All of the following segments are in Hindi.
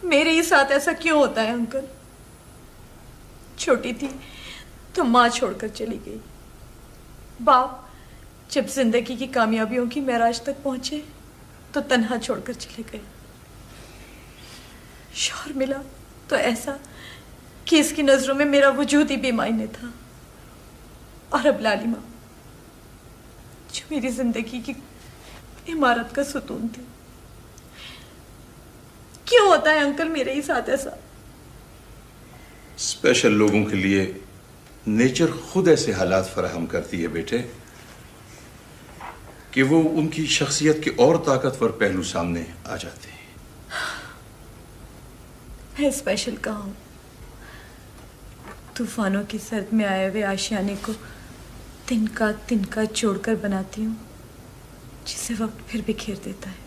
मेरे ही साथ ऐसा क्यों होता है अंकल? छोटी थी तो माँ छोड़कर चली गई, बाप जब जिंदगी की कामयाबियों की महराज तक पहुंचे तो तन्हा छोड़कर चले गए। शौहर मिला तो ऐसा कि इसकी नजरों में मेरा वजूद ही बेमायने था। और अब लालिमा जो मेरी जिंदगी की इमारत का सुतून थी। क्यों होता है अंकल मेरे ही साथ ऐसा? स्पेशल लोगों के लिए नेचर खुद ऐसे हालात फराहम करती है बेटे कि वो उनकी शख्सियत के और ताकतवर पहलू सामने आ जाते हैं। मैं स्पेशल कहाँ हूं? तूफानों की सर्द में आए हुए आशियाने को तिनका तिनका जोड़कर बनाती हूँ, जिसे वक्त फिर बिखेर देता है।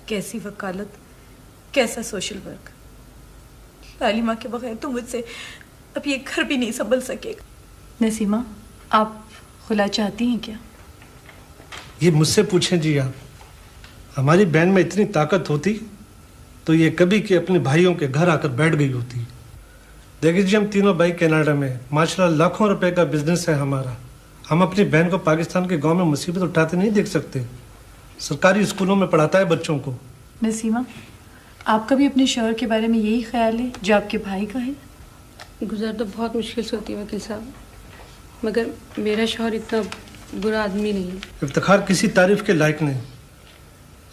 कैसी वकालत, कैसा सोशल वर्क। लालिमा के बगैर तो मुझसे अब ये घर भी नहीं संभल सकेगा। नसीमा, आप खुला चाहती हैं क्या? ये मुझसे पूछें जी आप। हमारी बहन में इतनी ताकत होती तो ये कभी के अपने भाइयों के घर आकर बैठ गई होती। देखिए जी, हम तीनों भाई कनाडा में, माशाल्लाह लाखों रुपए का बिजनेस है हमारा। हम अपनी बहन को पाकिस्तान के गांव में मुसीबत उठाते नहीं देख सकते। सरकारी स्कूलों में पढ़ाता है बच्चों को। नसीमा, आपका भी अपने शौहर के बारे में यही ख्याल है जो आपके भाई का है? गुजर तो बहुत मुश्किल से होती है वकील साहब, मगर मेरा शौहर इतना बुरा आदमी नहीं है। इफ्तिखार किसी तारीफ के लायक नहीं।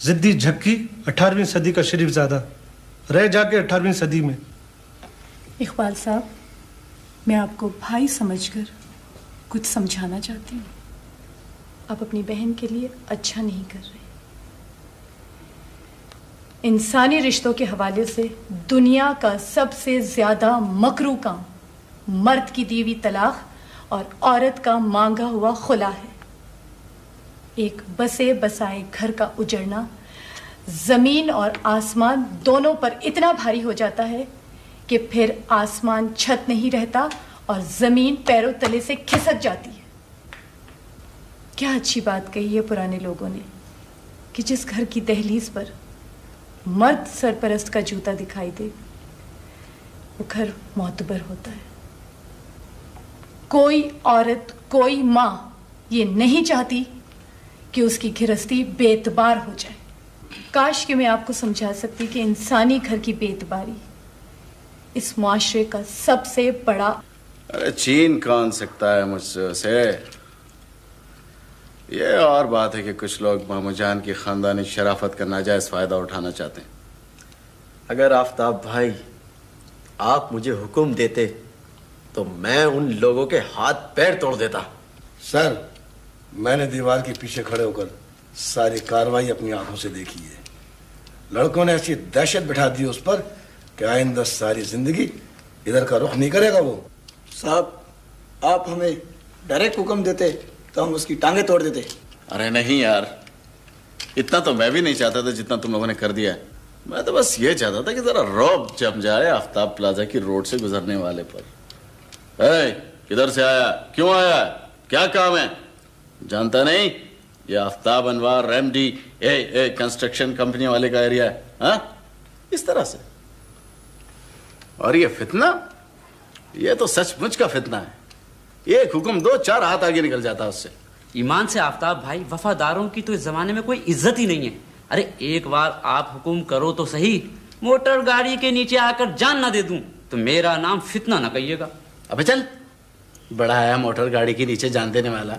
जिद्दी झक्की 18वीं सदी का शरीफजादा रह जाके 18वीं सदी में। इकबाल साहब, मैं आपको भाई समझकर कुछ समझाना चाहती हूँ। आप अपनी बहन के लिए अच्छा नहीं कर रहे। इंसानी रिश्तों के हवाले से दुनिया का सबसे ज्यादा मकरू काम मर्द की दी हुई तलाक और औरत का मांगा हुआ खुला है। एक बसे बसाए घर का उजड़ना जमीन और आसमान दोनों पर इतना भारी हो जाता है कि फिर आसमान छत नहीं रहता और जमीन पैरों तले से खिसक जाती है। क्या अच्छी बात कही है पुराने लोगों ने कि जिस घर की दहलीज पर मर्द सरपरस्त का जूता दिखाई दे वो घर मोतबर होता है। कोई औरत, कोई माँ ये नहीं चाहती कि उसकी गृहस्थी बेतबार हो जाए। काश कि मैं आपको समझा सकती कि इंसानी घर की बेतबारी इस मुआशरे का सबसे बड़ा। अरे छीन कौन सकता है मुझसे उसे। ये और बात है कि कुछ लोग मामू जान की खानदानी शराफत का नाजायज फायदा उठाना चाहते हैं। अगर आफ्ताब भाई आप मुझे हुक्म देते तो मैं उन लोगों के हाथ पैर तोड़ देता। सर, मैंने दीवार के पीछे खड़े होकर सारी कार्रवाई अपनी आंखों से देखी है। लड़कों ने ऐसी दहशत बिठा दी उस पर कि आइंदा सारी जिंदगी इधर का रुख नहीं करेगा वो। साहब, आप हमें डायरेक्ट हुक्म देते तो हम उसकी टांगे तोड़ देते। अरे नहीं यार, इतना तो मैं भी नहीं चाहता था जितना तुम लोगों ने कर दिया है। मैं तो बस ये चाहता था कि जरा रौब जम जाए आफ्ताब प्लाजा की रोड से गुजरने वाले पर। किधर से आया, क्यों आया, क्या काम है? जानता नहीं ये आफ्ताब अनवार एमडी कंस्ट्रक्शन कंपनी वाले का एरिया है। हाँ, इस तरह से। और ये फितना, ये तो सचमुच का फितना है। एक हुक्म दो, चार हाथ आगे निकल जाता है उससे। ईमान से आफ्ताब भाई, वफादारों की तो इस जमाने में कोई इज्जत ही नहीं है। अरे एक बार आप हुक्म करो तो सही, मोटर गाड़ी के नीचे आकर जान ना दे दूं तो मेरा नाम फितना ना कहिएगा। अबे चल, बड़ा आया मोटर गाड़ी के नीचे जान देने वाला।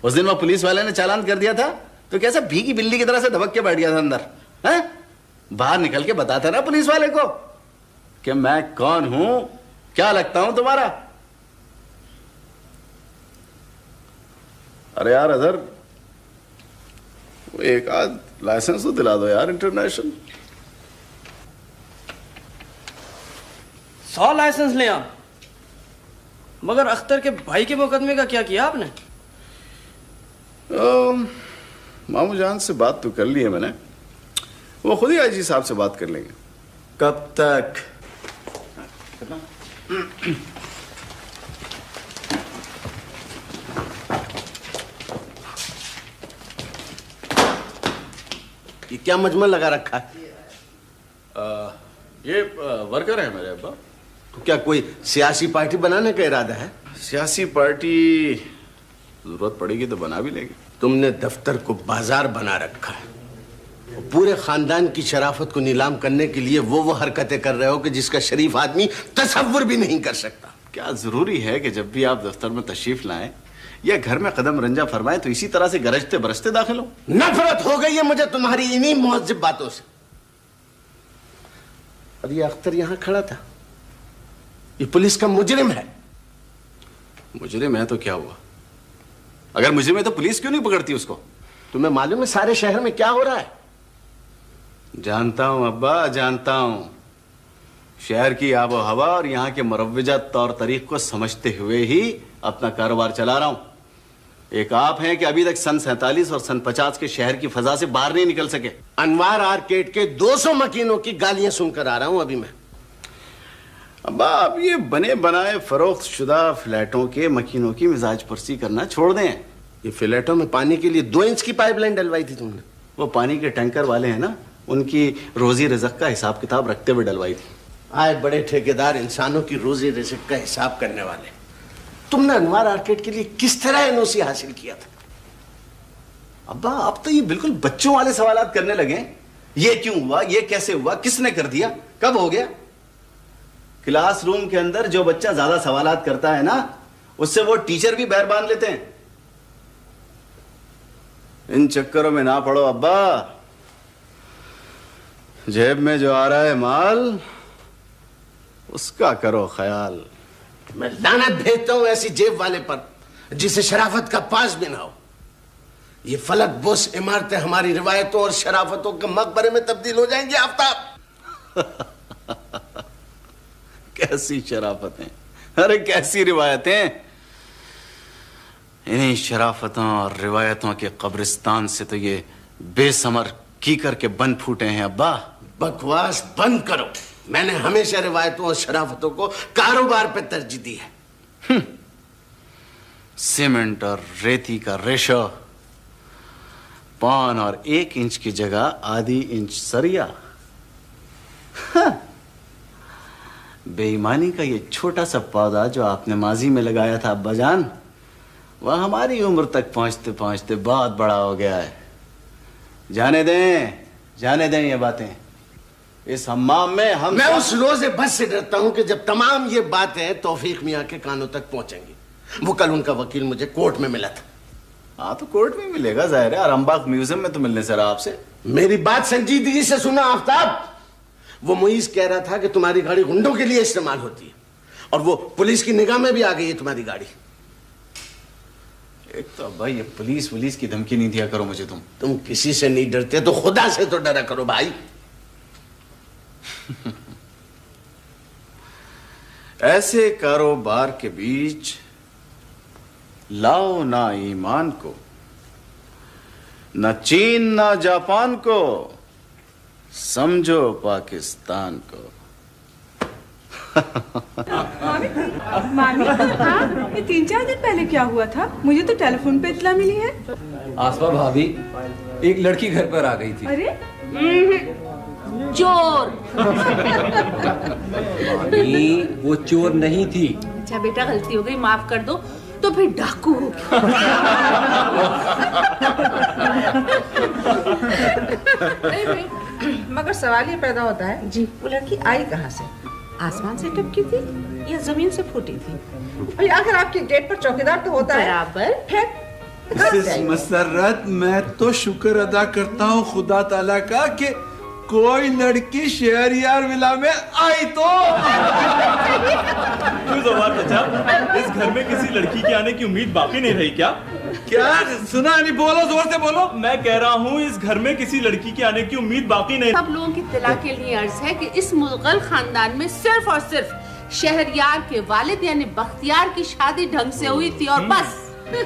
उस दिन वो पुलिस वाले ने चालान कर दिया था तो कैसे भीगी बिल्ली की तरह से दबक के बैठ गया था अंदर। हैं? बाहर निकल के बताता ना पुलिस वाले को कि मैं कौन हूं, क्या लगता हूं तुम्हारा। अरे यार अदर, वो एक आध लाइसेंस तो दिला दो यार इंटरनेशनल। 100 लाइसेंस ले आप, मगर अख्तर के भाई के मुकदमे का क्या किया आपने? मामू जान से बात तो कर ली है मैंने, वो खुद ही आईजी साहब से बात कर लेंगे। कब तक? ये क्या मजमा लगा रखा है? ये वर्कर है मेरे अब्बा। तो क्या कोई सियासी पार्टी बनाने का इरादा है? सियासी पार्टी जरूरत पड़ेगी तो बना भी लेंगे। तुमने दफ्तर को बाजार बना रखा है। पूरे खानदान की शराफत को नीलाम करने के लिए वो हरकतें कर रहे हो कि जिसका शरीफ आदमी तसव्वुर भी नहीं कर सकता। क्या जरूरी है कि जब भी आप दफ्तर में तशरीफ लाएं या घर में कदम रंजा फरमाएं तो इसी तरह से गरजते बरसते दाखिल हो? नफरत हो गई है मुझे तुम्हारी इन्हीं मुहज्जिब बातों से। और ये अख्तर यहां खड़ा था, ये पुलिस का मुजरिम है। मुजरिम है तो क्या हुआ? अगर मुजरिम है तो पुलिस क्यों नहीं पकड़ती उसको? तुम्हें मालूम है सारे शहर में क्या हो रहा है? जानता हूं अब्बा, जानता हूं। शहर की आबो हवा और यहाँ के मुरव्वजा तौर तरीक को समझते हुए ही अपना कारोबार चला रहा हूं। एक आप हैं कि अभी तक सन 47 और सन 50 के शहर की फजा से बाहर नहीं निकल सके। अनवार आर्केड के 200 मकीनों की गालियां सुनकर आ रहा हूं अभी मैं। अब्बा अब ये बने बनाए फरोख्त शुदा फ्लैटों के मकीनों की मिजाज परसी करना छोड़ दें। ये फ्लैटों में पानी के लिए 2 इंच की पाइपलाइन डलवाई थी तुमने? वो पानी के टैंकर वाले हैं ना, उनकी रोजी रिजक का हिसाब किताब रखते हुए डलवाई थी। आए बड़े ठेकेदार इंसानों की रोजी रिजक का हिसाब करने वाले। तुमने अनवार आर्केड के लिए किस तरह एनओसी हासिल किया था? अब्बा आप तो ये बिल्कुल बच्चों वाले सवालात करने लगे। ये क्यों हुआ, ये कैसे हुआ, किसने कर दिया, कब हो गया? क्लासरूम के अंदर जो बच्चा ज्यादा सवालात करता है ना, उससे वो टीचर भी बैर बांध लेते हैं। इन चक्करों में ना पड़ो अब्बा। जेब में जो आ रहा है माल उसका करो ख्याल। मैं लानत भेजता हूं ऐसी जेब वाले पर जिसे शराफत का पास भी ना हो। ये फलक बोस इमारतें हमारी रिवायतों और शराफतों के मकबरे में तब्दील हो जाएंगी आफ्ताब। कैसी शराफतें, अरे कैसी रिवायतें। इन्हीं शराफतों और रिवायतों के कब्रिस्तान से तो ये बेसमर कीकर के बन फूटे हैं अब्बा। बकवास बंद करो। मैंने हमेशा रिवायतों और शराफतों को कारोबार पे तरजीह दी है। सीमेंट और रेती का रेशो, पौन और 1 इंच की जगह आधी इंच सरिया। बेईमानी का ये छोटा सा पौधा जो आपने माजी में लगाया था अब्बाजान, वह हमारी उम्र तक पहुंचते पहुंचते बहुत बड़ा हो गया है। जाने दें ये बातें। इस हम्माम में मैं उस रोजे बस से डरता हूं कि जब तमाम ये बातें तौफीक मियां के कानों तक पहुंचेंगी। वो कल उनका वकील मुझे कोर्ट में मिला था। हाँ तो कोर्ट में मिलेगा, जाहिर है। आरामबाग म्यूजियम में तो मिलने से रहा आपसे। मेरी बात संजीदगी से सुना आफ्ताब। वो मुईज कह रहा था कि तुम्हारी गाड़ी गुंडों के लिए इस्तेमाल होती है और वो पुलिस की निगाह में भी आ गई है तुम्हारी गाड़ी। एक तो भाई ये पुलिस की धमकी नहीं दिया करो मुझे। तुम किसी से नहीं डरते तो खुदा से तो डरा करो भाई। ऐसे कारोबार के बीच लाओ ना ईमान को, न चीन ना जापान को, समझो पाकिस्तान को। मामी हाँ, ये 3-4 दिन पहले क्या हुआ था? मुझे तो टेलीफोन पे इत्तला मिली है। आसमा भाभी, एक लड़की घर पर आ गई थी। अरे चोर। मामी, वो चोर नहीं थी। अच्छा बेटा, गलती हो गई, माफ कर दो। तो फिर डाकू हो मगर सवाल ये पैदा होता है जी, वो लड़की आई कहाँ से? आसमान से टपकी थी या जमीन से फूटी थी? भाई अगर आपकी डेट पर चौकीदार तो होता है बराबर। फिर मसरत, मैं तो शुक्र अदा करता हूँ खुदा ताला का कि कोई लड़की शहरियार विला में आई तो। क्यों ज़वार चाचा, इस घर में किसी लड़की के आने की उम्मीद बाकी नहीं रही क्या? क्या सुना नहीं? बोलो, जोर से बोलो। मैं कह रहा हूँ इस घर में किसी लड़की के आने की उम्मीद बाकी नहीं। सब लोगों की इत्तला के लिए अर्ज है कि इस मुगल खानदान में सिर्फ और सिर्फ शहरयार के वालिद यानी बख्तियार की शादी ढंग से हुई थी और बस। जी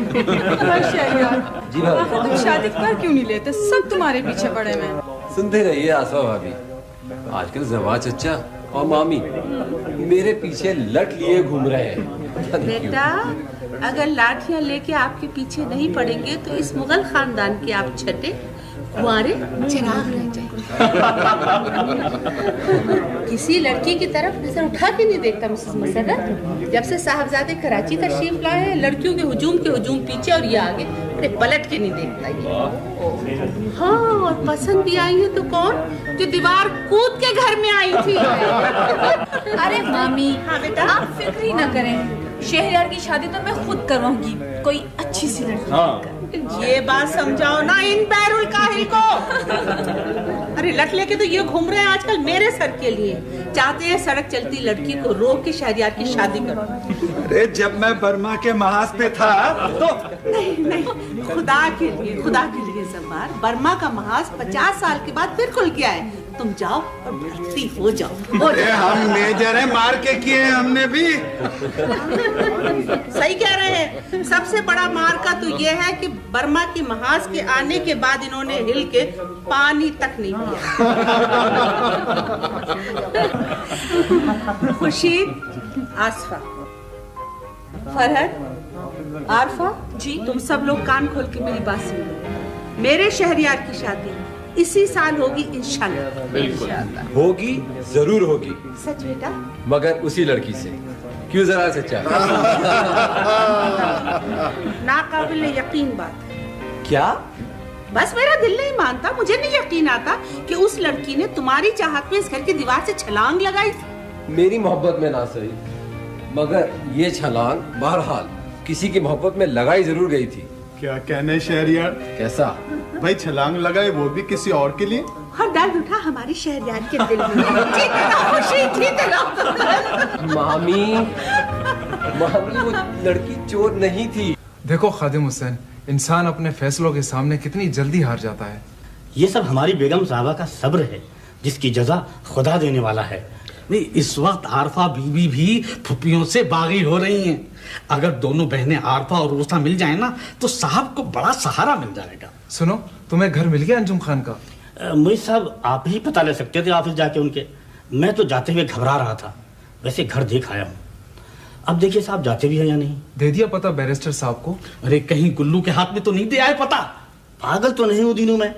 भाभी, तुम शादी कर क्यों नहीं लेते? सब तुम्हारे पीछे पड़े हुए। सुनते रहिए आसमा भाभी, आजकल जवा चचा और मामी मेरे पीछे लट लिए घूम रहे हैं। बेटा, अगर लाठियां लेके आपके पीछे नहीं पड़ेंगे तो इस मुगल खानदान के आप छठे कुंवारे चिराग रह जाएंगे। किसी लड़की की तरफ नजर उठा के नहीं देखता मिसेस मसर्रत। जब से साहबजादे कराची तशरीफ लाए हैं, लड़कियों के हुजूम पीछे और ये आगे, अरे पलट के नहीं देखता ये। हाँ, और पसंद भी आई है तो कौन, जो दीवार कूद के घर में आई थी। अरे मामी, हाँ बेटा, आप फिक्र ही न करें, शहरयार की शादी तो मैं खुद करवाऊंगी, कोई अच्छी सी लड़की। हाँ। ये बात समझाओ ना इन बैरुल काहिल को। अरे लट लेके तो ये घूम रहे हैं आजकल मेरे सर के लिए, चाहते हैं सड़क चलती लड़की को रोक के शहरयार की शादी करो। अरे जब मैं बर्मा के महाज पे था तो नहीं, खुदा के लिए ज़बार, बर्मा का महाज 50 साल के बाद फिर खुल गया है। तुम जाओ और भर्ती हो जाओ। अरे हम मेजर है, मार के किए हमने भी। सही कह रहे हैं। सबसे बड़ा मार का तो ये है कि बर्मा की महाज के आने के बाद इन्होंने हिल के पानी तक नहीं पिया। खुर्शीद, आसफा, फरहद, आरफा जी, तुम सब लोग कान खोल के मेरी बात सुनो। मेरे शहरयार की शादी इसी साल होगी इंशाल्लाह। बिल्कुल होगी, जरूर होगी। सच बेटा? मगर उसी लड़की से। क्यों जरा सच्चा? नाकाबिल यकीन बात है। क्या? बस मेरा दिल नहीं मानता, मुझे नहीं यकीन आता कि उस लड़की ने तुम्हारी चाहत में इस घर की दीवार से छलांग लगाई। मेरी मोहब्बत में ना सही, मगर ये छलांग बहरहाल किसी की मोहब्बत में लगाई जरूर गई थी। क्या कहने शहरयार? कैसा भाई, छलांग लगाए वो भी किसी और के लिए? और दर्द उठा हमारी शहरयार के दिल में। जीते रहो, जीते रहो। मामी, वो लड़की चोर नहीं थी। देखो खादिम हुसैन, इंसान अपने फैसलों के सामने कितनी जल्दी हार जाता है। ये सब हमारी बेगम साहबा का सब्र है, जिसकी जजा खुदा देने वाला है। नहीं, इस वक्त आरफा बीबी भी फुप्पियों से बागी हो रही हैं। अगर दोनों बहनें आरफा और रूसा मिल जाए ना, तो साहब को बड़ा सहारा मिल जाएगा। सुनो, तुम्हें घर मिल गया अंजुम खान का? मुझे साहब आप ही पता ले सकते थे ऑफिस जाके उनके। मैं तो जाते हुए घबरा रहा था, वैसे घर देख आया हूँ। अब देखिए साहब जाते भी है या नहीं। दे दिया पता बैरिस्टर साहब को? अरे कहीं गुल्लू के हाथ में तो नहीं दे आए पता? पागल तो नहीं हूँ दिनों में।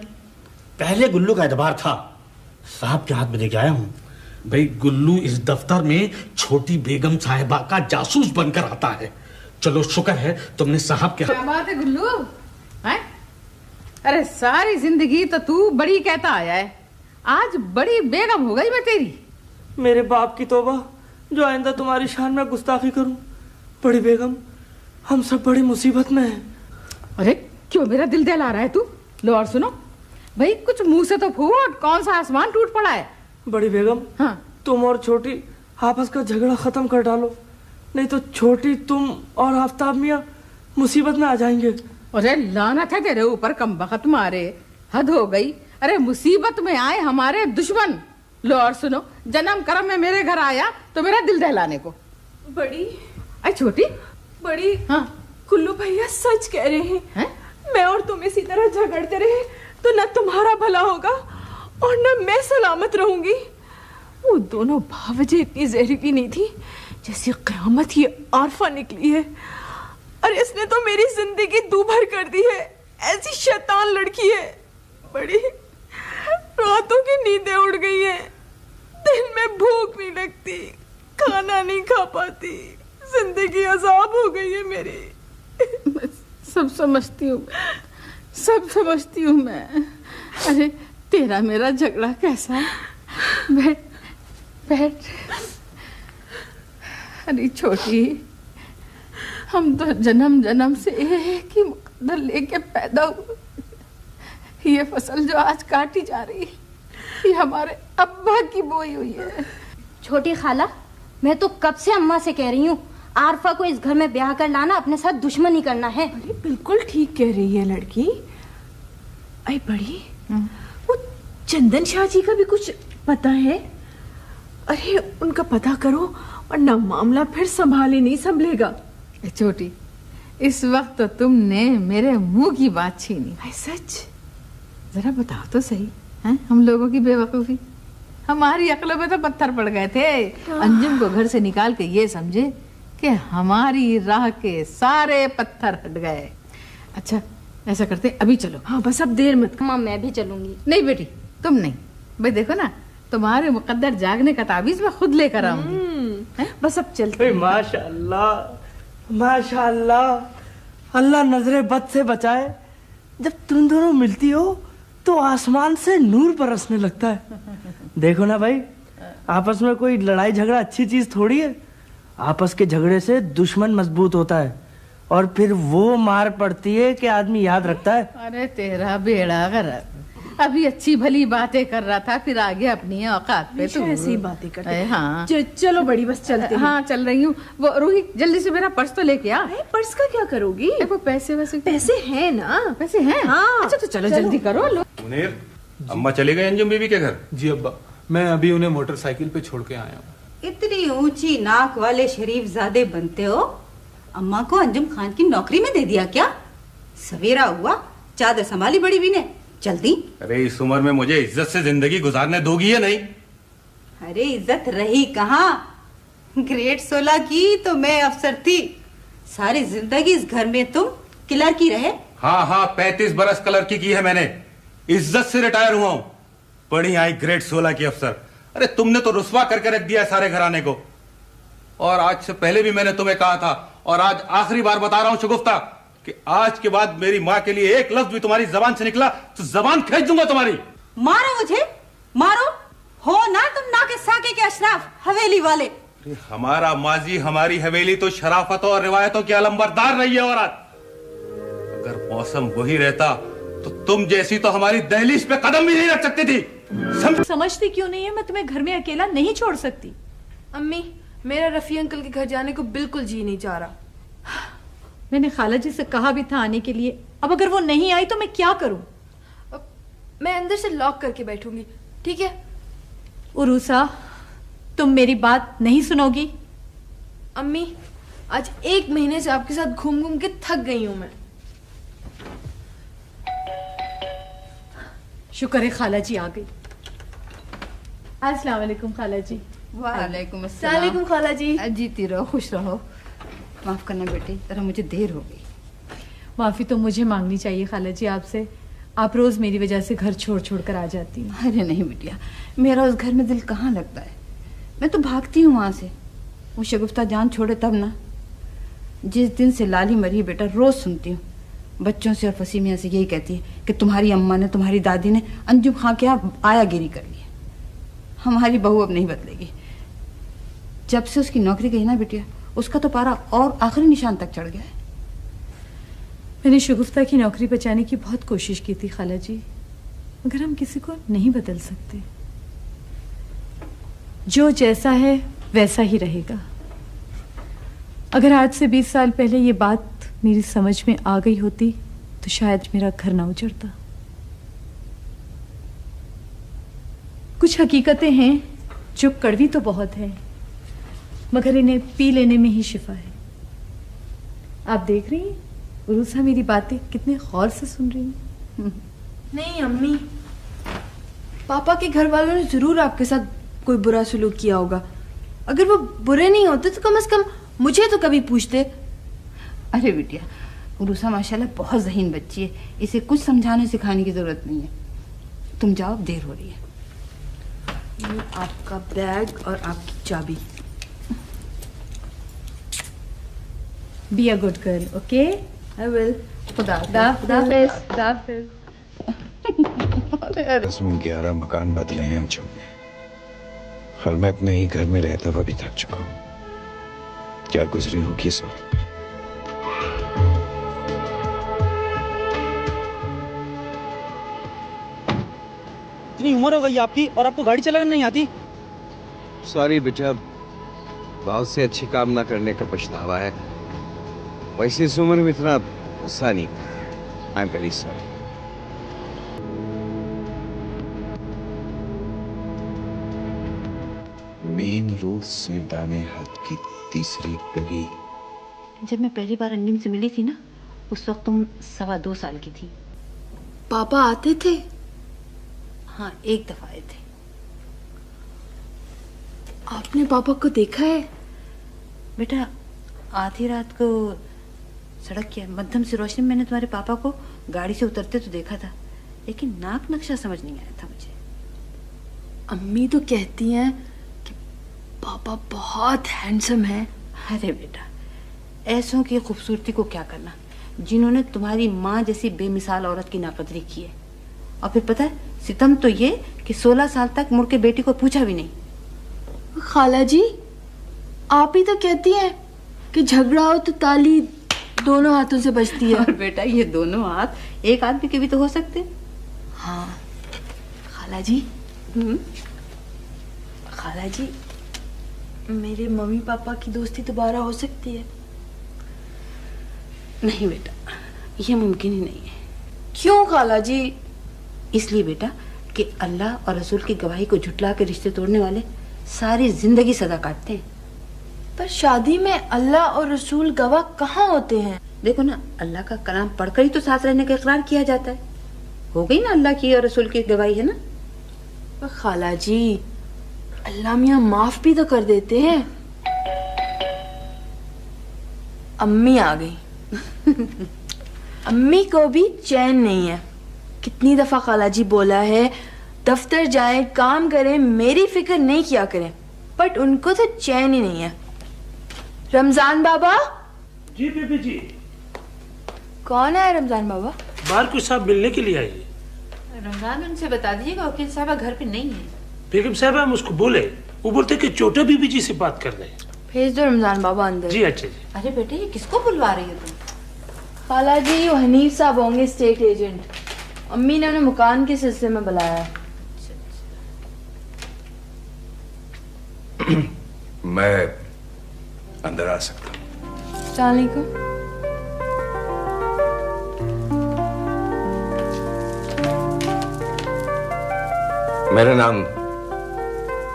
पहले गुल्लू का एतबार था, साहब के हाथ में देके आया हूँ। भाई गुल्लू इस दफ्तर में छोटी बेगम साहिबा का जासूस बनकर आता है। चलो शुक्र है तुमने साहब के। क्या बात है गुल्लू? हैं? अरे सारी जिंदगी तो तू बड़ी कहता आया है, आज बड़ी बेगम हो गई मैं तेरी। मेरे बाप की तौबा, जो आइंदा तुम्हारी शान में गुस्ताखी करूं। बड़ी बेगम, हम सब बड़ी मुसीबत में हैं। अरे क्यों मेरा दिल दहला रहा है तू? लो और सुनो भाई, कुछ मुंह से तो फूट, कौन सा आसमान टूट पड़ा है? बड़ी बेगम, हाँ, तुम और छोटी आपस का झगड़ा खत्म कर डालो, नहीं तो छोटी, तुम और आफ्ताब मियाँ मुसीबत में आ जाएंगे। अरे लानत है तेरे ऊपर कमबख्त मारे, हद हो गई। अरे मुसीबत में आए हमारे दुश्मन। लो और सुनो, जन्म कर्म में मेरे घर आया तो मेरा दिल दहलाने को। बड़ी अरे छोटी, बड़ी, हाँ, कुल्लू भैया सच कह रहे हैं। मैं और तुम इसी तरह झगड़ते रहे तो न तुम्हारा भला होगा और न मैं सलामत रहूंगी। वो दोनों भावजे इतनी जहरीली नहीं थी जैसी क़यामत ही आरफा निकली है। अरे इसने तो मेरी जिंदगी दूभर कर दी है, ऐसी शैतान लड़की है। बड़ी रातों की नींदें उड़ गई हैं, दिन में भूख नहीं लगती, खाना नहीं खा पाती, जिंदगी अजाब हो गई है मेरी। सब समझती हूँ, सब समझती हूँ मैं। अरे तेरा मेरा झगड़ा कैसा है? बैठ बैठ। अरे छोटी, हम तो जन्म जन्म से एक ही मुकद्दर लेके पैदा हुए। ये फसल जो आज काटी जा रही है, ये हमारे अब्बा की बोई हुई है। छोटी खाला, मैं तो कब से अम्मा से कह रही हूँ, आरफा को इस घर में ब्याह कर लाना, अपने साथ दुश्मनी करना है। अरे बिल्कुल ठीक कह रही है लड़की। अरे बड़ी, वो चंदन शाह जी का भी कुछ पता है? अरे उनका पता करो वरना मामला फिर संभाले नहीं संभलेगा। छोटी, इस वक्त तो तुमने मेरे मुंह की बात छीनी। सच? जरा बताओ तो सही, हैं? हम लोगों की बेवकूफी, हमारी अक्लों में तो पत्थर पड़ गए थे। अंजुम को घर से निकाल के ये समझे कि हमारी राह के सारे पत्थर हट गए। अच्छा ऐसा करते, अभी चलो। हाँ बस अब देर मत। माँ मैं भी चलूंगी। नहीं बेटी, तुम नहीं, भाई देखो ना, तुम्हारे मुकद्दर जागने का ताबीज मैं खुद लेकर आऊंगी। बस अब चलते हैं। माशाल्लाह माशाल्लाह, अल्लाह नजरे बद से बचाए। जब तुम दोनों मिलती हो तो आसमान से नूर बरसने लगता है। देखो ना भाई, आपस में कोई लड़ाई झगड़ा अच्छी चीज थोड़ी है। आपस के झगड़े से दुश्मन मजबूत होता है और फिर वो मार पड़ती है कि आदमी याद रखता है। अरे तेरा बेड़ा गरक, अभी अच्छी भली बातें कर रहा था, फिर आगे अपनी औकात पे तू ऐसी बातें करते हैं। हाँ चलो बड़ी, बस चलते हैं। हाँ चल रही हूँ। वो रूही जल्दी से मेरा पर्स तो लेके आ। पर्स का क्या करोगी? वो पैसे वैसे पैसे हैं ना? पैसे हैं? हाँ। अच्छा तो चलो जल्दी करो। लो मुनीर, अम्मा चली गई अंजुम बीबी के घर? जी अब्बा, मैं अभी उन्हें मोटरसाइकिल पे छोड़ के आया हूँ। इतनी ऊंची नाक वाले शरीफ ज़ादे बनते हो, अम्मा को अंजुम खान की नौकरी में दे दिया क्या? सवेरा हुआ, चादर संभाली बड़ी भी ने, जल्दी। अरे इस उम्र में मुझे इज्जत से जिंदगी गुजारने दोगी या नहीं? अरे इज्जत रही कहाँ, ग्रेड 16 की तो मैं अफसर थी, सारी जिंदगी इस घर में तुम क्लर्की रहे। हाँ 35 बरस क्लर्की की है मैंने, इज्जत से रिटायर हुआ हूँ। पढ़ी आई ग्रेड 16 की अफसर। अरे तुमने तो रुस्वा करके रख दिया सारे घराने को। और आज से पहले भी मैंने तुम्हें कहा था, और आज आखिरी बार बता रहा हूं शगुफ्ता, कि आज के बाद मेरी माँ के लिए एक लफ्ज भी तुम्हारी जबान से निकला तो जबान खींच दूंगा तुम्हारी। मारो मुझे, मारो। हो ना तुम नाके साके के अशराफ हवेली वाले। हमारा माजी, हमारी हवेली तो शराफतों और रिवायतों की अलंबरदार रही है। और अगर मौसम वही रहता तो तुम जैसी तो हमारी दहलीज पे कदम भी नहीं रख सकती थी। समझती क्यों नहीं है? मैं तुम्हें घर में अकेला नहीं छोड़ सकती। अम्मी, मेरा रफी अंकल के घर जाने को बिल्कुल जी नहीं चाह रहा। मैंने खाला जी से कहा भी था आने के लिए, अब अगर वो नहीं आई तो मैं क्या करूं? मैं अंदर से लॉक करके बैठूंगी, ठीक है? उरूसा, तुम मेरी बात नहीं सुनोगी? अम्मी, आज 1 महीने से आपके साथ घूम घूम के थक गई हूं मैं। शुक्र है खाला जी आ गई। अस्सलाम वालेकुम खाला जी। वालेकुम अस्सलाम। सलाम खाला जी। जीती रहो, खुश रहो। माफ करना बेटी, जरा मुझे देर हो गई। माफी तो मुझे मांगनी चाहिए खाला जी आपसे। आप रोज मेरी वजह से घर छोड़ छोड़ कर आ जाती हैं। अरे नहीं बिटिया, मेरा उस घर में दिल कहाँ लगता है, मैं तो भागती हूँ वहां से। वो शगुफ्ता जान छोड़े तब ना। जिस दिन से लाली मरी बेटा, रोज सुनती हूँ बच्चों से और फसीमिया से, यही कहती है कि तुम्हारी अम्मा ने, तुम्हारी दादी ने अंजुम खां के यहाँ आयागिरी कर ली है। हमारी बहू अब नहीं बदलेगी। जब से उसकी नौकरी गई ना बिटिया, उसका तो पारा और आखिरी निशान तक चढ़ गया है। मैंने शगुफ्ता की नौकरी बचाने की बहुत कोशिश की थी खाला जी, मगर हम किसी को नहीं बदल सकते। जो जैसा है वैसा ही रहेगा। अगर आज से 20 साल पहले ये बात मेरी समझ में आ गई होती तो शायद मेरा घर ना उजड़ता। कुछ हकीकतें हैं जो कड़वी तो बहुत है, मगर इन्हें पी लेने में ही शिफा है। आप देख रही हैं उरूसा मेरी बातें कितने गौर से सुन रही हैं। नहीं अम्मी, पापा के घर वालों ने जरूर आपके साथ कोई बुरा सलूक किया होगा। अगर वो बुरे नहीं होते तो कम से कम मुझे तो कभी पूछते। अरे बिटिया, उरूसा माशाल्लाह बहुत ज़हीन बच्ची है, इसे कुछ समझाने सिखाने की जरूरत नहीं है। तुम जाओ, देर हो रही है। ये आपका बैग और आपकी चाबी। Be a good girl, okay? I will. खुदा इसमें 11 मकान बदले हैं अंजुम। हर मैं अपने ही घर में रहता हुआ भी थक चुका हूँ। क्या गुजरी होगी इस वक्त। इतनी उम्र हो गई आपकी और आपको गाड़ी चलाना नहीं आती? सॉरी बेटा, बहुत से अच्छी काम ना करने का पछतावा है। वैसे इस उम्र में इतना गुस्सा नहीं। I am very sorry. Main road से दाने हाथ की तीसरी गली। जब मैं पहली बार अंजुम से मिली थी ना, उस वक्त तुम 2.25 साल की थी। पापा आते थे? हाँ, एक दफा आए थे। आपने पापा को देखा है? बेटा, आधी रात को सड़क के मध्यम से रोशनी में मैंने तुम्हारे पापा को गाड़ी से उतरते तो देखा था, लेकिन नाक नक्शा समझ नहीं आया था मुझे। अम्मी तो कहती हैं कि पापा बहुत हैंडसम है। अरे बेटा, ऐसों की खूबसूरती को क्या करना, जिन्होंने तुम्हारी माँ जैसी बेमिसाल औरत की नाकदरी की है। और फिर पता है सितम तो ये कि 16 साल तक मुड़ के बेटी को पूछा भी नहीं। खाला जी, आप ही तो कहती हैं कि झगड़ा हो तो ताली दोनों हाथों से बजती है। और बेटा ये दोनों हाथ एक आदमी के भी तो हो सकते। हाँ खाला जी, खाला जी, मेरे मम्मी पापा की दोस्ती दोबारा हो सकती है? नहीं बेटा, ये मुमकिन ही नहीं है। क्यों खाला जी? इसलिए बेटा कि अल्लाह और रसूल की गवाही को झुटला के रिश्ते तोड़ने वाले सारी जिंदगी सजा काटते हैं। पर शादी में अल्लाह और रसूल गवाह कहाँ होते हैं? देखो ना, अल्लाह का कलाम पढ़कर ही तो साथ रहने का इकरार किया जाता है। हो गई ना अल्लाह की और रसूल की गवाही, है ना? पर खाला जी, अल्लाह मियाँ माफ भी तो कर देते हैं। अम्मी आ गई। अम्मी को भी चैन नहीं है। कितनी दफा खाला जी बोला है दफ्तर जाएं, काम करें, मेरी फिक्र नहीं किया करें, बट उनको तो चैन ही नहीं है। रमजान बाबा। जी बीबी जी। कौन है रमजान बाबा? बाहर कुछ साहब मिलने के लिए आई है। रमजान, उनसे बता दीजिएगा वकील साहबा घर पे नहीं है। बेगम साहब हम उसको बोले, वो बोलते कि छोटे बीबी जी से बात कर रहे हैं। भेज दो रमजान बाबा अंदर। जी अच्छा जी। अरे बेटे, ये किसको बुलवा रही हो तुम? खाला जी, वो हनीफ साहब होंगे, स्टेट एजेंट। अम्मी ने उन्हें मकान के सिलसिले में बुलाया। मैं अंदर आ सकता हूँ? अस्सलाम वालेकुम। मेरा नाम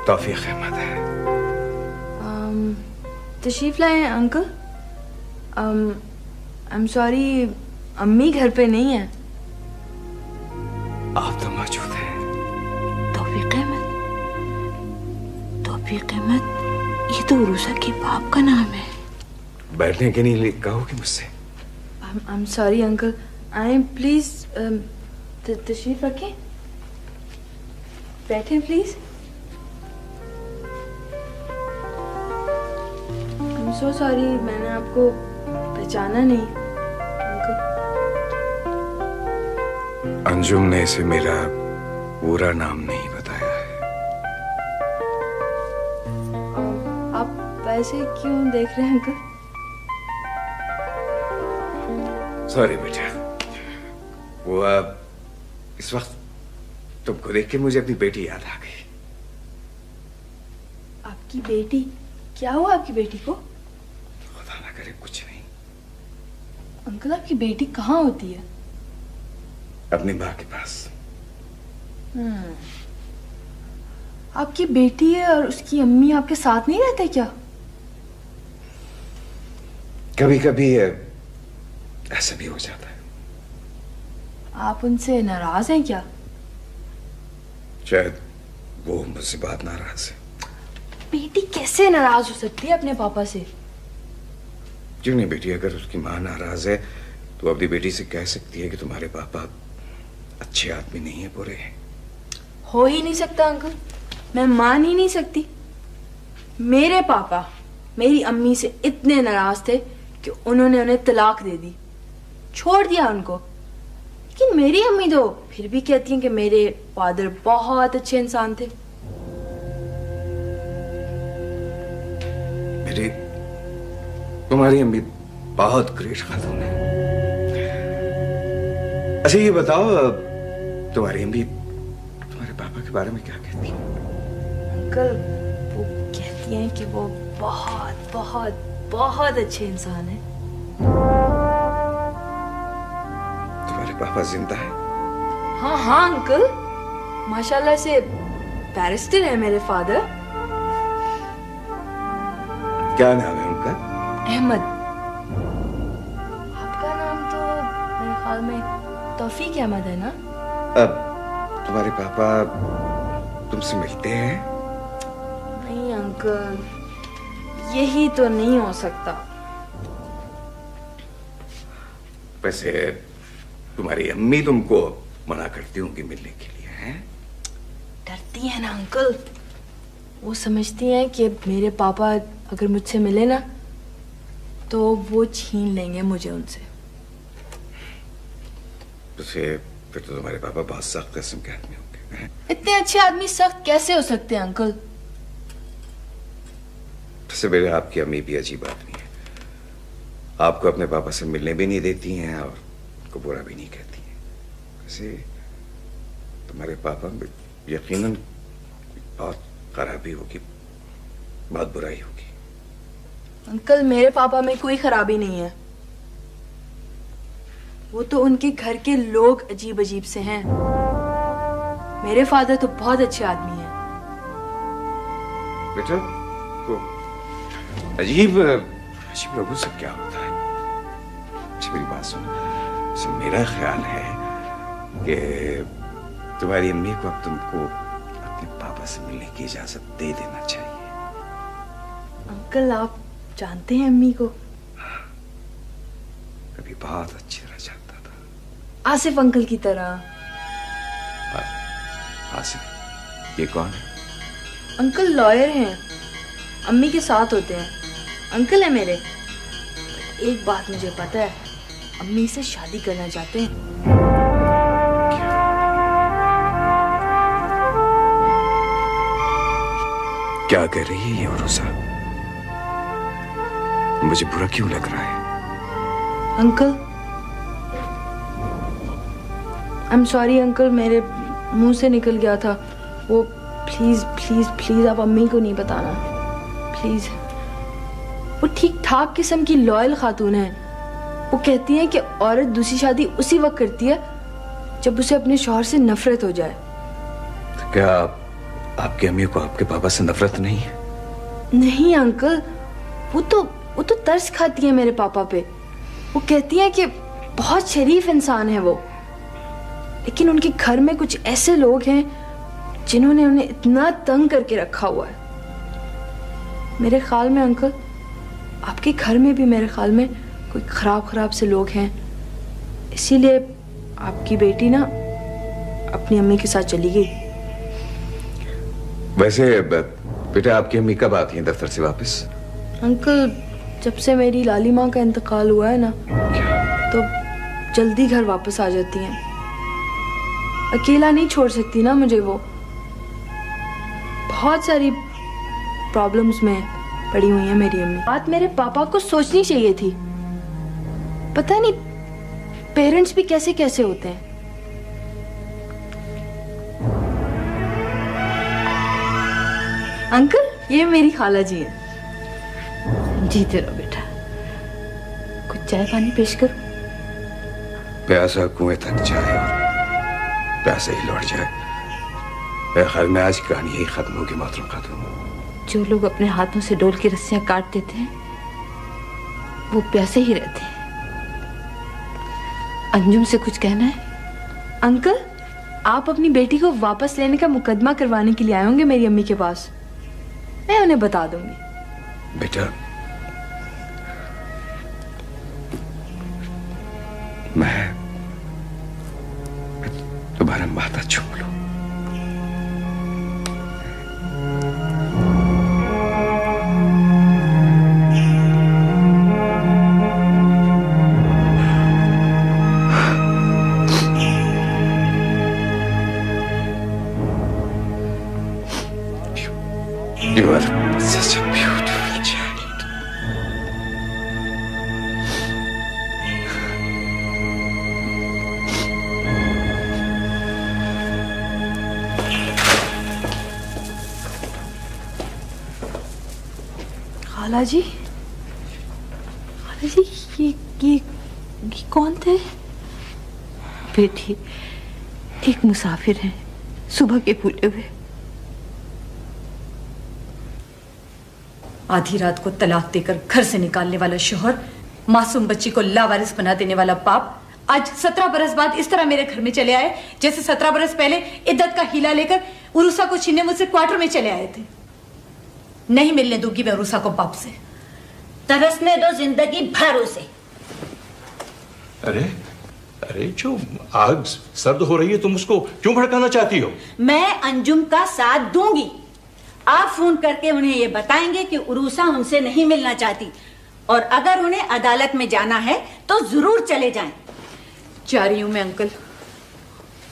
तौफीक अहमद है। तशरीफ लाए अंकल। आई एम सॉरी, अम्मी घर पे नहीं है। आप तो मौजूद हैं। तौफीक अहमद, तौफीक अहमद, ये तो उरूसा के बाप का नाम है। बैठने के लिए कहोगे मुझसे? I am sorry uncle. I please तशरीफ रखें, बैठे please. I am so sorry, मैंने आपको पहचाना नहीं अंकल। अंजुम ने इसे मेरा पूरा नाम नहीं बताया है। आप वैसे क्यों देख रहे हैं अंकल? सॉरी बेटा, वो इस वक्त तुमको देख के मुझे अपनी बेटी याद आ गई। आपकी बेटी? क्या हुआ आपकी बेटी को? खुदा ना करे कुछ नहीं। अंकल, आपकी बेटी कहाँ होती है? अपनी माँ के पास। आपकी बेटी है और उसकी अम्मी आपके साथ नहीं रहते क्या? कभी कभी ऐसा भी हो जाता है। आप उनसे नाराज हैं क्या? शायद वो मुझसे बात नाराज है। बेटी कैसे नाराज हो सकती है अपने पापा से? क्यों नहीं बेटी, अगर उसकी माँ नाराज है तो अपनी बेटी से कह सकती है कि तुम्हारे पापा अच्छे आदमी नहीं है, बुरे हैं। हो ही नहीं सकता अंकल, मैं मान ही नहीं सकती। मेरे पापा मेरी अम्मी से इतने नाराज थे कि उन्होंने उन्हें तलाक दे दी, छोड़ दिया उनको। लेकिन मेरी अम्मी तो फिर भी कहती हैं कि मेरे फादर बहुत अच्छे इंसान थे। मेरी तुम्हारी अम्मी बहुत ग्रेट खातून है। अच्छा ये बताओ, तुम्हारी अम्मी तुम्हारे पापा के बारे में क्या कहती है? अंकल, वो कहती हैं कि वो बहुत बहुत बहुत अच्छे इंसान हैं। तुम्हारे पापा जिंदा है? हाँ हाँ अंकल, माशाल्लाह से बैरिस्टर है मेरे फादर। क्या नाम है उनका? अहमद। आपका नाम तो मेरे ख्याल में तौफीक अहमद है ना? अब तुम्हारे पापा तुमसे मिलते हैं? नहीं अंकल, यही तो नहीं हो सकता। वैसे तुम्हारी अम्मी तुमको मना करती होंगी मिलने के लिए, हैं? डर डरती है ना अंकल। वो समझती हैं कि मेरे पापा अगर मुझसे मिले ना तो वो छीन लेंगे मुझे उनसे। फिर तो तुम्हारे पापा बहुत सख्त किस्म के आदमी होंगे। इतने अच्छे आदमी सख्त कैसे हो सकते हैं अंकल? वैसे मेरे आपकी अम्मी भी अजीब आदमी है। आपको अपने पापा से मिलने भी नहीं देती हैं और को बुरा भी नहीं कहती हैं। वैसे तुम्हारे पापा यकीनन बहुत खराबी होगी, बहुत बुराई होगी। अंकल मेरे पापा में कोई खराबी नहीं है। वो तो उनके घर के लोग अजीब अजीब से हैं। मेरे फादर तो बहुत अच्छे आदमी हैं। बेटा अजीब लोगों से क्या होता है? अच्छा मेरी बात सुनो। मेरा ख्याल है कि तुम्हारी अम्मी को अब तुमको अपने पापा से मिलने की इजाजत दे देना चाहिए। अंकल आप जानते हैं अम्मी को? कभी बहुत अच्छे रह जाता था। आसिफ अंकल की तरह। आसिफ? ये कौन है? अंकल लॉयर हैं, अम्मी के साथ होते हैं। अंकल है मेरे। एक बात मुझे पता है, अम्मी से शादी करना चाहते हैं। क्या कह रही है ये उरुसा? मुझे बुरा क्यों लग रहा है? Uncle I am sorry uncle, मेरे मुंह से निकल गया था वो। प्लीज प्लीज प्लीज आप अम्मी को नहीं बताना प्लीज। वो ठीक ठाक किस्म की लॉयल खातून है। वो कहती है कि औरत दूसरी शादी उसी वक्त करती है जब उसे अपने शौहर से नफरत हो जाए। तो क्या आपकी अम्मी को आपके पापा से नफरत नहीं है? नहीं अंकल, वो तो तरस खाती है मेरे पापा पे। वो कहती है कि बहुत शरीफ इंसान है वो, लेकिन उनके घर में कुछ ऐसे लोग हैं जिन्होंने उन्हें इतना तंग करके रखा हुआ है। मेरे ख्याल में अंकल आपके घर में भी मेरे ख्याल में कोई खराब से लोग हैं। इसीलिए आपकी बेटी ना अपनी अम्मी के साथ चली गई। वैसे बेटा आपकी अम्मी कब आती हैं दफ्तर से वापस? अंकल जब से मेरी लाली माँ का इंतकाल हुआ है ना तो जल्दी घर वापस आ जाती हैं। अकेला नहीं छोड़ सकती ना मुझे वो। बहुत सारी प्रॉब्लम्स में पड़ी हुई है मेरी अम्मी। बात मेरे पापा को सोचनी चाहिए थी। पता नहीं पेरेंट्स भी कैसे कैसे होते हैं। अंकल ये मेरी खाला जी है। जीते रहो बेटा। कुछ चाय पानी पेश करो? प्यासा कुएं तक जाए और प्यासा ही लौट जाए। मेरे ख्याल में आज कहानी यही खत्म होगी मोहतरम खातून। जो लोग अपने हाथों से डोल की रस्सियां काट देते हैं वो प्यासे ही रहते हैं। अंजुम से कुछ कहना है? अंकल आप अपनी बेटी को वापस लेने का मुकदमा करवाने के लिए आए होंगे मेरी अम्मी के पास। मैं उन्हें बता दूंगी। बेटा मैं तुम्हारा माथा चूम लूं। You are such a beautiful child. खाला जी ये कौन थे? बेटी एक मुसाफिर है, सुबह के भूले हुए। आधी रात को तलाक देकर घर से निकालने वाला शोहर, मासूम बच्ची को लावारिस बना देने वाला बाप, आज 17 बरस बाद इस तरह मेरे घर में चले आए जैसे 17 बरस पहले इद्दत का हीला लेकर उरुसा को छीनने मुझसे क्वार्टर में चले आए थे। नहीं मिलने दूंगी मैं उरुसा को बाप से। तरसने दो जिंदगी भर उसे। अरे अरे जो आग सर्द हो रही है तुम उसको क्यों भड़काना चाहती हो? मैं अंजुम का साथ दूंगी। आप फोन करके उन्हें ये बताएंगे कि उरूसा उनसे नहीं मिलना चाहती, और अगर उन्हें अदालत में जाना है तो जरूर चले जाएं। जा रही हूं मैं अंकल,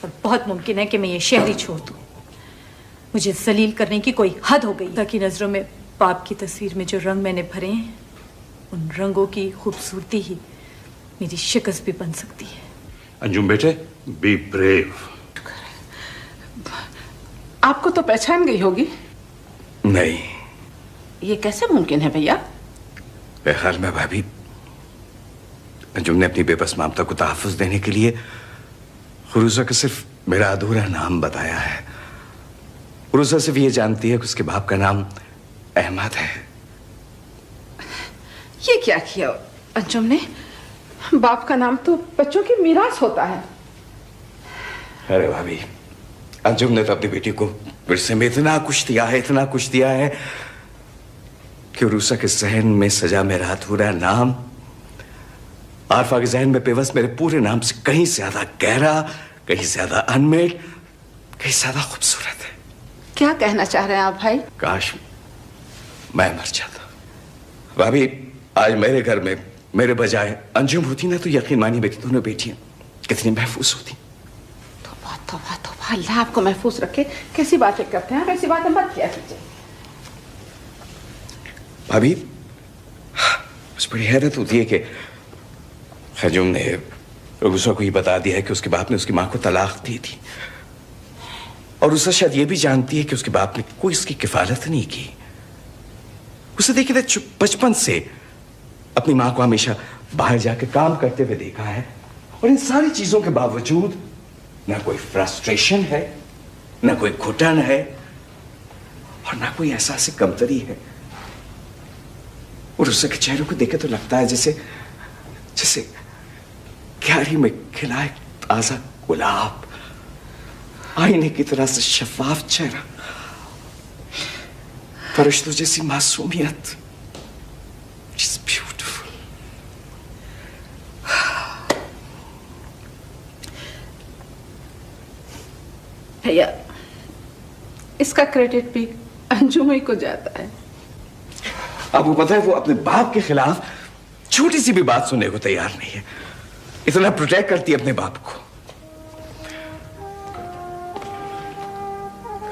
और बहुत मुमकिन है कि मैं ये शहर ही छोड़ दूं। मुझे जलील करने की कोई हद हो गई। ताकि नजरों में पाप की तस्वीर में जो रंग मैंने भरे हैं, उन रंगों की खूबसूरती ही मेरी शिकस्त भी बन सकती है। अंजुम बेटे, बी ब्रेव। आपको तो पहचान गई होगी। नहीं। ये कैसे मुमकिन है भैया? ख्याल में भाभी, अंजुम ने अपनी बेबस ममता को तहफ्फुज देने के लिए खुरूजा को सिर्फ मेरा अधूरा नाम बताया है। खुरूजा सिर्फ ये जानती है कि उसके बाप का नाम अहमद है। ये क्या किया अंजुम ने? बाप का नाम तो बच्चों की मीरास होता है। अरे भाभी, अंजुम ने तो अपनी बेटी को विरसे में इतना कुछ दिया है, इतना कुछ दिया है कि उरूसा के जहन में सजा मेरा अधूरा नाम आरफा के जहन में पेवस मेरे पूरे नाम से कहीं ज्यादा गहरा, कहीं ज्यादा अनमेड, कहीं ज्यादा खूबसूरत है। क्या कहना चाह रहे हैं आप भाई? काश मैं मर जाता। भाभी, आज मेरे घर में मेरे बजाय अंजुम होती ना तो यकीन मानिए मेरी दोनों बेटियां कितनी महफूज होती। तौबा तौबा तौबा, अल्लाह आपको महफूज रखे। कैसी बातें करते हैं आप? ऐसी बातें मत किया कीजिए। भाभी, मुझे बड़ी हैरत होती है कि अंजुम ने उरूसा को ये बता दिया है कि उसके बाप ने उसकी मां को तलाक दी थी, और उसे शायद ये भी जानती है कि उसके बाप ने कोई इसकी किफालत नहीं की। उसे देखिए बचपन से अपनी मां को हमेशा बाहर जाकर काम करते हुए देखा है, और इन सारी चीजों के बावजूद ना कोई फ्रस्ट्रेशन है, ना कोई घुटन है, और ना कोई एहसास कमतरी है। और उसके चेहरे को देखे तो लगता है जैसे जैसे क्यारी में खिला एक ताजा गुलाब, आईने की तरह से शफाफ चेहरा, फरिश्तों जैसी मासूमियत। She's beautiful. भैया, इसका क्रेडिट भी अंजुम ही को जाता है। आपको पता है वो अपने बाप के खिलाफ छोटी सी भी बात सुनने को तैयार नहीं है, इतना प्रोटेक्ट करती है अपने बाप को।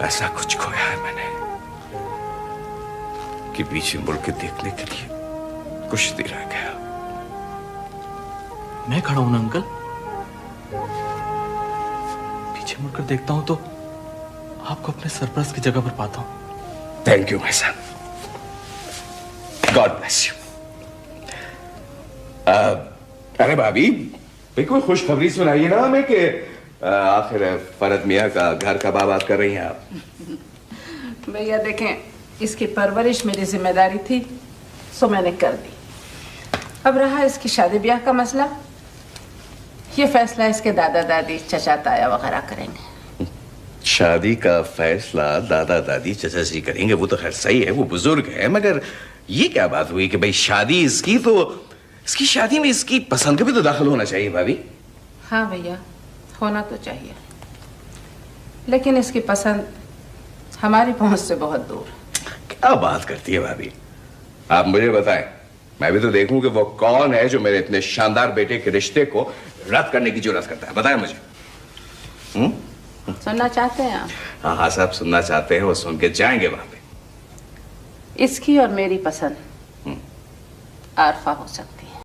ऐसा कुछ खोया है मैंने कि पीछे मुड़ के देखने के लिए कुछ देर रह गया। मैं खड़ा हूं ना अंकल, पीछे मुड़कर देखता हूं तो आपको अपने सरपरस्त की जगह पर पाता हूं। Thank you my son, God bless you. अरे भाभी, कोई खुशखबरी सुनाइए ना हमें कि आखिर फरद मियाँ का घर कब आबाद कर रही हैं आप? भैया देखें, इसकी परवरिश मेरी जिम्मेदारी थी, सो मैंने कर दी। अब रहा इसकी शादी ब्याह का मसला, ये फैसला इसके दादा दादी चचा ताया वगैरह करेंगे। शादी का फैसला दादा दादी चचा जी करेंगे, वो तो खैर सही है, वो बुजुर्ग है, मगर ये क्या बात हुई कि भाई शादी इसकी, तो इसकी शादी में इसकी पसंद का भी तो दाखिल होना चाहिए भाभी। हाँ भैया, होना तो चाहिए, लेकिन इसकी पसंद हमारी पहुंच से बहुत दूर। क्या बात करती है भाभी, आप मुझे बताएं, मैं भी तो देखूं कि वो कौन है जो मेरे इतने शानदार बेटे के रिश्ते को रद्द करने की जरूरत करता है। बताएं मुझे। सुनना चाहते हैं आप? हाँ हाँ साहब, सुनना चाहते हैं, वो सुन के जाएंगे वहां पे। इसकी और मेरी पसंद आरफा हो सकती